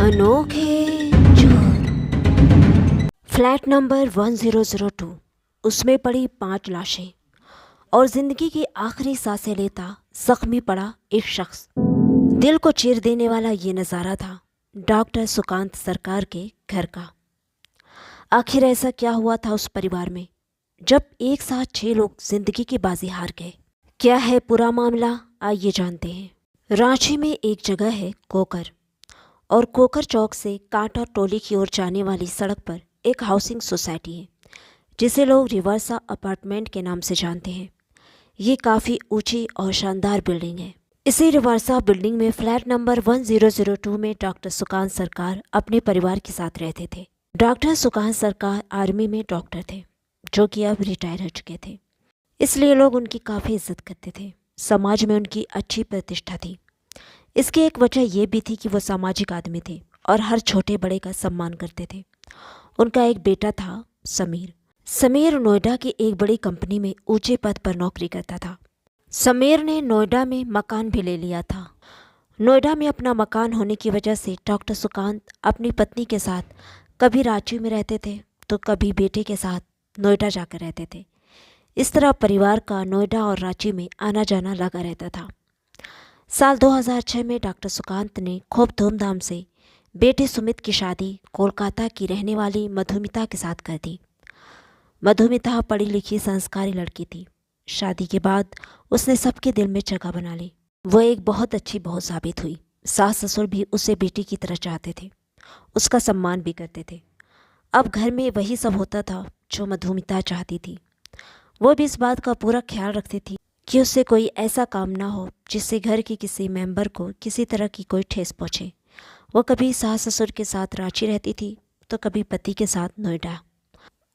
अनोखे चोर। Flat number 1002, उसमें पड़ी 5 लाशें और जिंदगी की आखिरी सांसें लेता जख्मी पड़ा एक शख्स। दिल को चीर देने वाला ये नज़ारा था डॉक्टर सुकांत सरकार के घर का। आखिर ऐसा क्या हुआ था उस परिवार में जब एक साथ 6 लोग जिंदगी की बाजी हार गए? क्या है पूरा मामला, आइए जानते हैं। रांची में एक जगह है कोकर, और कोकर चौक से कांटा टोली की ओर जाने वाली सड़क पर एक हाउसिंग सोसाइटी है जिसे लोग रिवर्सा अपार्टमेंट के नाम से जानते हैं। ये काफ़ी ऊंची और शानदार बिल्डिंग है। इसी रिवर्सा बिल्डिंग में फ्लैट नंबर 1002 में डॉक्टर सुकांत सरकार अपने परिवार के साथ रहते थे। डॉक्टर सुकांत सरकार आर्मी में डॉक्टर थे जो कि अब रिटायर हो चुके थे, इसलिए लोग उनकी काफ़ी इज्जत करते थे। समाज में उनकी अच्छी प्रतिष्ठा थी। इसकी एक वजह यह भी थी कि वो सामाजिक आदमी थे और हर छोटे बड़े का सम्मान करते थे। उनका एक बेटा था समीर। समीर नोएडा की एक बड़ी कंपनी में ऊंचे पद पर नौकरी करता था। समीर ने नोएडा में मकान भी ले लिया था। नोएडा में अपना मकान होने की वजह से डॉक्टर सुकांत अपनी पत्नी के साथ कभी रांची में रहते थे तो कभी बेटे के साथ नोएडा जाकर रहते थे। इस तरह परिवार का नोएडा और रांची में आना जाना लगा रहता था। साल 2006 में डॉक्टर सुकांत ने खूब धूमधाम से बेटे सुमित की शादी कोलकाता की रहने वाली मधुमिता के साथ कर दी। मधुमिता पढ़ी लिखी संस्कारी लड़की थी। शादी के बाद उसने सबके दिल में जगह बना ली। वो एक बहुत अच्छी बहू साबित हुई। सास ससुर भी उसे बेटी की तरह चाहते थे, उसका सम्मान भी करते थे। अब घर में वही सब होता था जो मधुमिता चाहती थी। वो भी इस बात का पूरा ख्याल रखती थी कि उससे कोई ऐसा काम ना हो जिससे घर के किसी मेंबर को किसी तरह की कोई ठेस पहुँचे। वो कभी सास ससुर के साथ रांची रहती थी तो कभी पति के साथ नोएडा।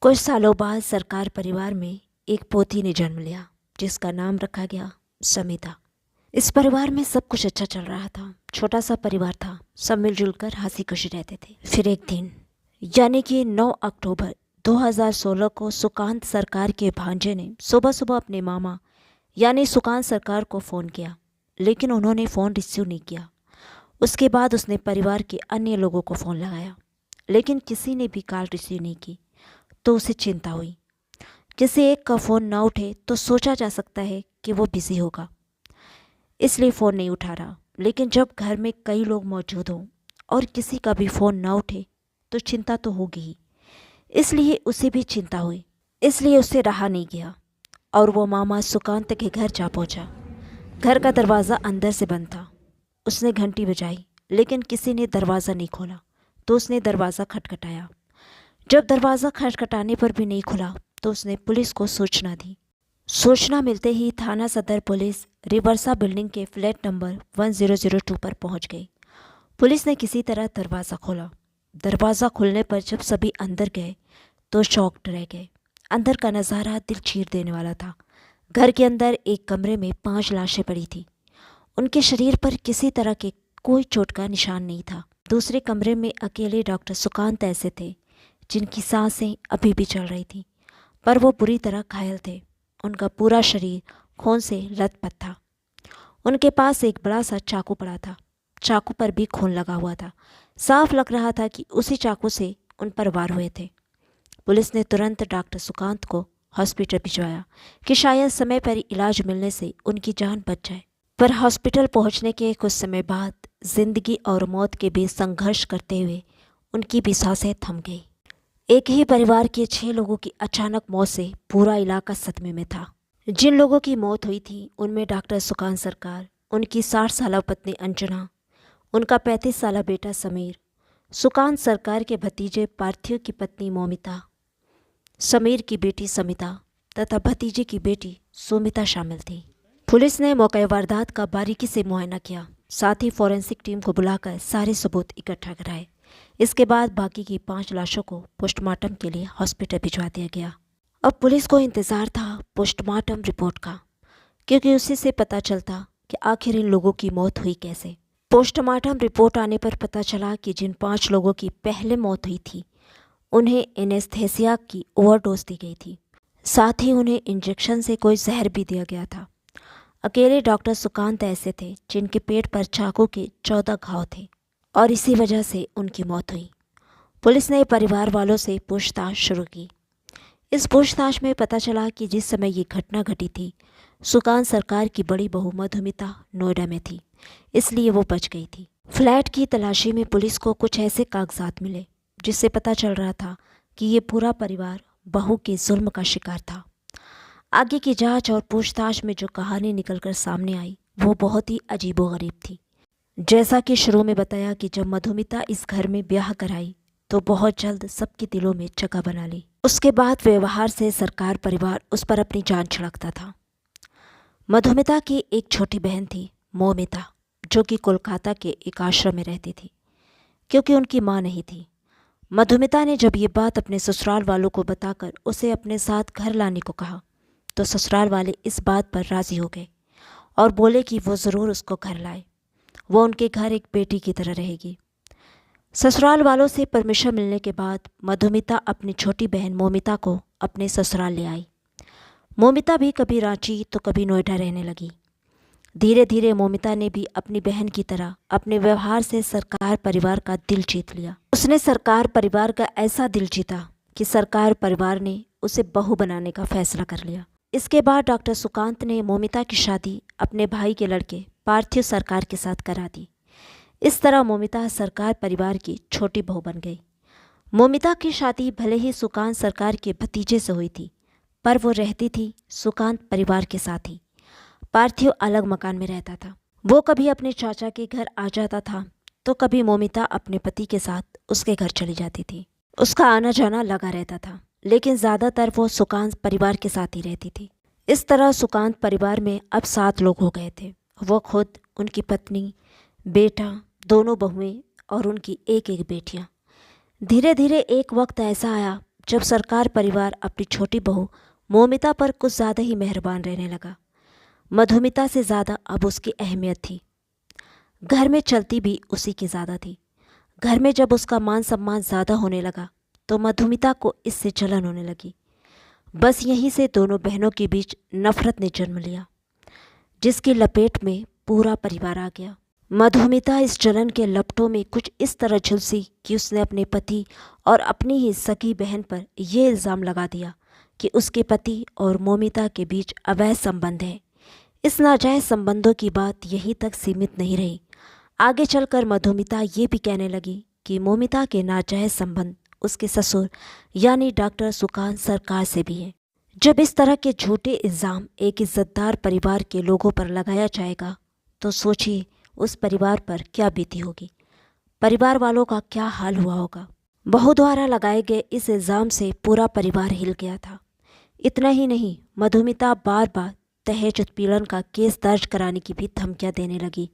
कुछ सालों बाद सरकार परिवार में एक पोती ने जन्म लिया जिसका नाम रखा गया समिता। इस परिवार में सब कुछ अच्छा चल रहा था। छोटा सा परिवार था, सब मिलजुल कर हंसी खुशी रहते थे। फिर एक दिन यानी कि 9 अक्टूबर 2016 को सुकांत सरकार के भांजे ने सुबह सुबह अपने मामा यानी सुकांत सरकार को फ़ोन किया, लेकिन उन्होंने फ़ोन रिसीव नहीं किया। उसके बाद उसने परिवार के अन्य लोगों को फ़ोन लगाया, लेकिन किसी ने भी कॉल रिसीव नहीं की। तो उसे चिंता हुई। किसी एक का फ़ोन ना उठे तो सोचा जा सकता है कि वो बिज़ी होगा, इसलिए फ़ोन नहीं उठा रहा। लेकिन जब घर में कई लोग मौजूद हों और किसी का भी फ़ोन ना उठे तो चिंता तो होगी ही, इसलिए उसे भी चिंता हुई। इसलिए उससे रहा नहीं गया और वो मामा सुकांत के घर जा पहुंचा। घर का दरवाज़ा अंदर से बंद था। उसने घंटी बजाई, लेकिन किसी ने दरवाज़ा नहीं खोला। तो उसने दरवाज़ा खटखटाया। जब दरवाज़ा खटखटाने पर भी नहीं खुला तो उसने पुलिस को सूचना दी। सूचना मिलते ही थाना सदर पुलिस रिवर्सा बिल्डिंग के फ्लैट नंबर 1002 पर पहुंच गई। पुलिस ने किसी तरह दरवाज़ा खोला। दरवाज़ा खुलने पर जब सभी अंदर गए तो शॉक्ड रह गए। अंदर का नज़ारा दिल चीर देने वाला था। घर के अंदर एक कमरे में 5 लाशें पड़ी थी। उनके शरीर पर किसी तरह के कोई चोट का निशान नहीं था। दूसरे कमरे में अकेले डॉक्टर सुकांत ऐसे थे जिनकी सांसें अभी भी चल रही थी, पर वो बुरी तरह घायल थे। उनका पूरा शरीर खून से लथपथ था। उनके पास एक बड़ा सा चाकू पड़ा था। चाकू पर भी खून लगा हुआ था। साफ लग रहा था कि उसी चाकू से उन पर वार हुए थे। पुलिस ने तुरंत डॉक्टर सुकांत को हॉस्पिटल भिजवाया कि शायद समय पर इलाज मिलने से उनकी जान बच जाए। पर हॉस्पिटल पहुंचने के कुछ समय बाद जिंदगी और मौत के बीच संघर्ष करते हुए उनकी भी सांसें थम गई। एक ही परिवार के 6 लोगों की अचानक मौत से पूरा इलाका सदमे में था। जिन लोगों की मौत हुई थी उनमें डॉक्टर सुकांत सरकार, उनकी 60 साला पत्नी अंजना, उनका 35 साला बेटा समीर, सुकांत सरकार के भतीजे पार्थिव की पत्नी मौमिता, समीर की बेटी समिता तथा भतीजे की बेटी सुमिता शामिल थी। पुलिस ने मौके वारदात का बारीकी से मुआयना किया, साथ ही फॉरेंसिक टीम को बुलाकर सारे सबूत इकट्ठा कराए। इसके बाद बाकी की 5 लाशों को पोस्टमार्टम के लिए हॉस्पिटल भिजवा दिया गया। अब पुलिस को इंतज़ार था पोस्टमार्टम रिपोर्ट का, क्योंकि उसी से पता चलता कि आखिर इन लोगों की मौत हुई कैसे। पोस्टमार्टम रिपोर्ट आने पर पता चला कि जिन 5 लोगों की पहले मौत हुई थी उन्हें एनेस्थेसिया की ओवरडोज दी गई थी। साथ ही उन्हें इंजेक्शन से कोई जहर भी दिया गया था। अकेले डॉक्टर सुकांत ऐसे थे जिनके पेट पर चाकू के 14 घाव थे और इसी वजह से उनकी मौत हुई। पुलिस ने परिवार वालों से पूछताछ शुरू की। इस पूछताछ में पता चला कि जिस समय ये घटना घटी थी, सुकान सरकार की बड़ी बहू मधुमिता नोएडा में थी, इसलिए वो बच गई थी। फ्लैट की तलाशी में पुलिस को कुछ ऐसे कागजात मिले जिससे पता चल रहा था कि ये पूरा परिवार बहू के जुल्म का शिकार था। आगे की जांच और पूछताछ में जो कहानी निकलकर सामने आई वो बहुत ही अजीबोगरीब थी। जैसा कि शुरू में बताया कि जब मधुमिता इस घर में ब्याह कराई तो बहुत जल्द सबके दिलों में जगह बना ली। उसके बाद व्यवहार से सरकार परिवार उस पर अपनी जान छिड़कता था। मधुमिता की एक छोटी बहन थी मौमिता, जो कि कोलकाता के एक आश्रम में रहती थी क्योंकि उनकी माँ नहीं थी। मधुमिता ने जब ये बात अपने ससुराल वालों को बताकर उसे अपने साथ घर लाने को कहा तो ससुराल वाले इस बात पर राज़ी हो गए और बोले कि वो ज़रूर उसको घर लाए, वो उनके घर एक बेटी की तरह रहेगी। ससुराल वालों से परमिशन मिलने के बाद मधुमिता अपनी छोटी बहन मोमिता को अपने ससुराल ले आई। मोमिता भी कभी रांची तो कभी नोएडा रहने लगी। धीरे धीरे मोमिता ने भी अपनी बहन की तरह अपने व्यवहार से सरकार परिवार का दिल जीत लिया। उसने सरकार परिवार का ऐसा दिल जीता कि सरकार परिवार ने उसे बहू बनाने का फैसला कर लिया। इसके बाद डॉक्टर सुकांत ने मोमिता की शादी अपने भाई के लड़के पार्थिव सरकार के साथ करा दी। इस तरह मोमिता सरकार परिवार की छोटी बहू बन गई। मोमिता की शादी भले ही सुकांत सरकार के भतीजे से हुई थी, पर वो रहती थी सुकांत परिवार के साथ ही। पार्थिव अलग मकान में रहता था। वो कभी अपने चाचा के घर आ जाता था तो कभी मोमिता अपने पति के साथ उसके घर चली जाती थी। उसका आना जाना लगा रहता था, लेकिन ज़्यादातर वो सुकांत परिवार के साथ ही रहती थी। इस तरह सुकांत परिवार में अब 7 लोग हो गए थे। वो खुद, उनकी पत्नी, बेटा, दोनों बहुएं और उनकी एक एक बेटियां। धीरे धीरे एक वक्त ऐसा आया जब सरकार परिवार अपनी छोटी बहू मोमिता पर कुछ ज़्यादा ही मेहरबान रहने लगा। मधुमिता से ज़्यादा अब उसकी अहमियत थी। घर में चलती भी उसी की ज़्यादा थी। घर में जब उसका मान सम्मान ज़्यादा होने लगा तो मधुमिता को इससे जलन होने लगी। बस यहीं से दोनों बहनों के बीच नफरत ने जन्म लिया, जिसकी लपेट में पूरा परिवार आ गया। मधुमिता इस जलन के लपटों में कुछ इस तरह झुलसी कि उसने अपने पति और अपनी ही सगी बहन पर यह इल्ज़ाम लगा दिया कि उसके पति और मोमिता के बीच अवैध संबंध है। इस नाजायज़ संबंधों की बात यहीं तक सीमित नहीं रही। आगे चलकर मधुमिता ये भी कहने लगी कि मोमिता के नाजायज़ संबंध उसके ससुर यानी डॉक्टर सुकांत सरकार से भी है। जब इस तरह के झूठे इल्ज़ाम एक इज्जतदार परिवार के लोगों पर लगाया जाएगा तो सोचिए उस परिवार पर क्या बीती होगी, परिवार वालों का क्या हाल हुआ होगा। बहू द्वारा लगाए गए इस इल्ज़ाम से पूरा परिवार हिल गया था। इतना ही नहीं, मधुमिता बार बार दहेज उत्पीड़न का केस दर्ज कराने की भी धमकियां देने लगी।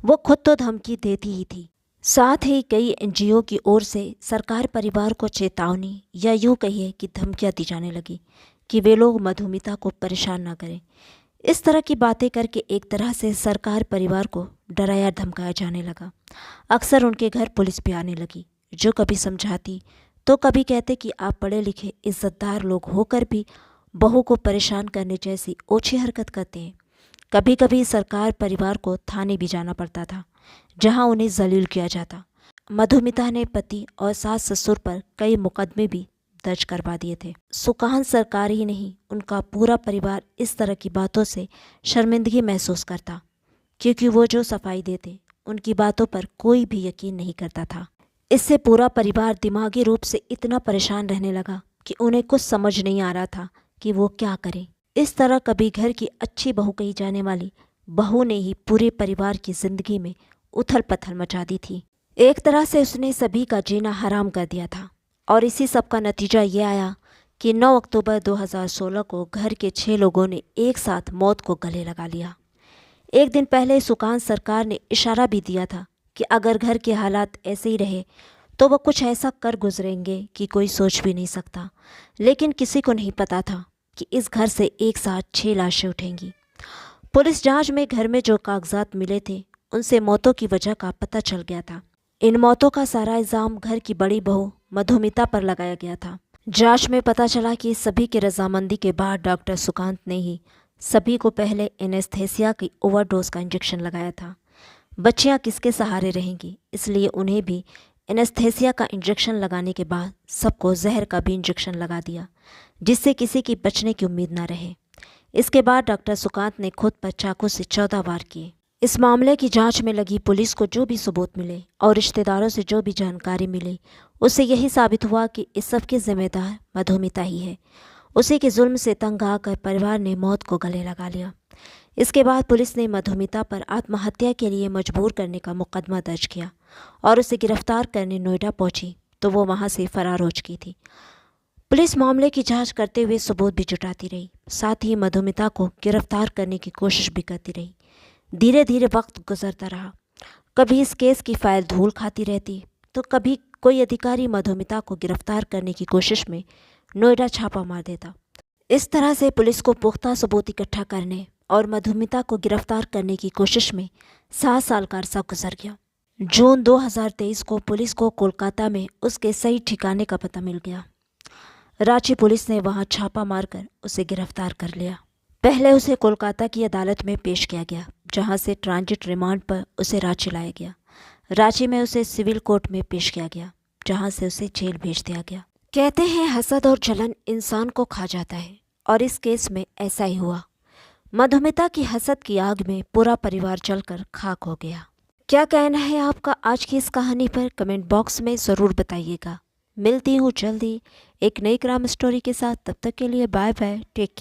वो खुद तो धमकी देती ही थी, साथ ही कई एनजीओ की ओर से सरकार परिवार को चेतावनी या यूँ कहिए कि धमकियां दी जाने लगी कि वे लोग मधुमिता को परेशान ना करें। इस तरह की बातें करके एक तरह से सरकार परिवार को डराया धमकाया जाने लगा। अक्सर उनके घर पुलिस भी आने लगी, जो कभी समझाती तो कभी कहते कि आप पढ़े लिखे इज्जतदार लोग होकर भी बहू को परेशान करने जैसी ओछी हरकत करते हैं। कभी कभी सरकार परिवार को थाने भी जाना पड़ता था, जहां उन्हें जलील किया जाता। मधुमिता ने पति और सास ससुर पर कई मुकदमे भी दर्ज करवा दिए थे। सुकांत सरकार ही नहीं, उनका पूरा परिवार इस तरह की बातों से शर्मिंदगी महसूस करता, क्योंकि वो जो सफाई देते उनकी बातों पर कोई भी यकीन नहीं करता था। इससे पूरा परिवार दिमागी रूप से इतना परेशान रहने लगा कि उन्हें कुछ समझ नहीं आ रहा था कि वो क्या करें। इस तरह कभी घर की अच्छी बहू कही जाने वाली बहू ने ही पूरे परिवार की जिंदगी में उथल पथल मचा दी थी। एक तरह से उसने सभी का जीना हराम कर दिया था और इसी सब का नतीजा ये आया कि 9 अक्टूबर 2016 को घर के 6 लोगों ने एक साथ मौत को गले लगा लिया। एक दिन पहले सुकांत सरकार ने इशारा भी दिया था कि अगर घर के हालात ऐसे ही रहे तो वो कुछ ऐसा कर गुजरेंगे कि कोई सोच भी नहीं सकता। लेकिन किसी को नहीं पता था कि इस घर से एक साथ 6 लाशें उठेंगी। पुलिस जांच में घर में जो कागजात मिले थे उनसे मौतों की वजह का पता चल गया था। इन मौतों का सारा इल्ज़ाम घर की बड़ी बहू मधुमिता पर लगाया गया था। जांच में पता चला कि सभी की रजामंदी के बाद डॉक्टर सुकांत ने ही सभी को पहले एनेस्थेसिया की ओवरडोज का इंजेक्शन लगाया था। बच्चियां किसके सहारे रहेंगी, इसलिए उन्हें भी एनेस्थेसिया का इंजेक्शन लगाने के बाद सबको जहर का भी इंजेक्शन लगा दिया, जिससे किसी की बचने की उम्मीद ना रहे। इसके बाद डॉक्टर सुकांत ने खुद पर चाकू से 14 वार किए। इस मामले की जांच में लगी पुलिस को जो भी सबूत मिले और रिश्तेदारों से जो भी जानकारी मिली, उससे यही साबित हुआ कि इस सब के जिम्मेदार मधुमिता ही है। उसी के जुल्म से तंग आकर परिवार ने मौत को गले लगा लिया। इसके बाद पुलिस ने मधुमिता पर आत्महत्या के लिए मजबूर करने का मुकदमा दर्ज किया और उसे गिरफ्तार करने नोएडा पहुंची तो वो वहां से फरार हो चुकी थी। पुलिस मामले की जांच करते हुए सबूत भी जुटाती रही, साथ ही मधुमिता को गिरफ्तार करने की कोशिश भी करती रही। धीरे धीरे वक्त गुजरता रहा। कभी इस केस की फाइल धूल खाती रहती तो कभी कोई अधिकारी मधुमिता को गिरफ्तार करने की कोशिश में नोएडा छापा मार देता। इस तरह से पुलिस को पुख्ता सबूत इकट्ठा करने और मधुमिता को गिरफ्तार करने की कोशिश में 7 साल का अरसा गुजर गया। जून 2023 को पुलिस को कोलकाता में उसके सही ठिकाने का पता मिल गया। रांची पुलिस ने वहां छापा मारकर उसे गिरफ्तार कर लिया। पहले उसे कोलकाता की अदालत में पेश किया गया, जहां से ट्रांजिट रिमांड पर उसे रांची लाया गया। रांची में उसे सिविल कोर्ट में पेश किया गया, जहां से उसे जेल भेज दिया गया। कहते हैं हसद और जलन इंसान को खा जाता है, और इस केस में ऐसा ही हुआ। मधुमिता की हसद की आग में पूरा परिवार जलकर खाक हो गया। क्या कहना है आपका आज की इस कहानी पर, कमेंट बॉक्स में ज़रूर बताइएगा। मिलती हूँ जल्दी एक नई क्राइम स्टोरी के साथ। तब तक के लिए बाय बाय, टेक केयर।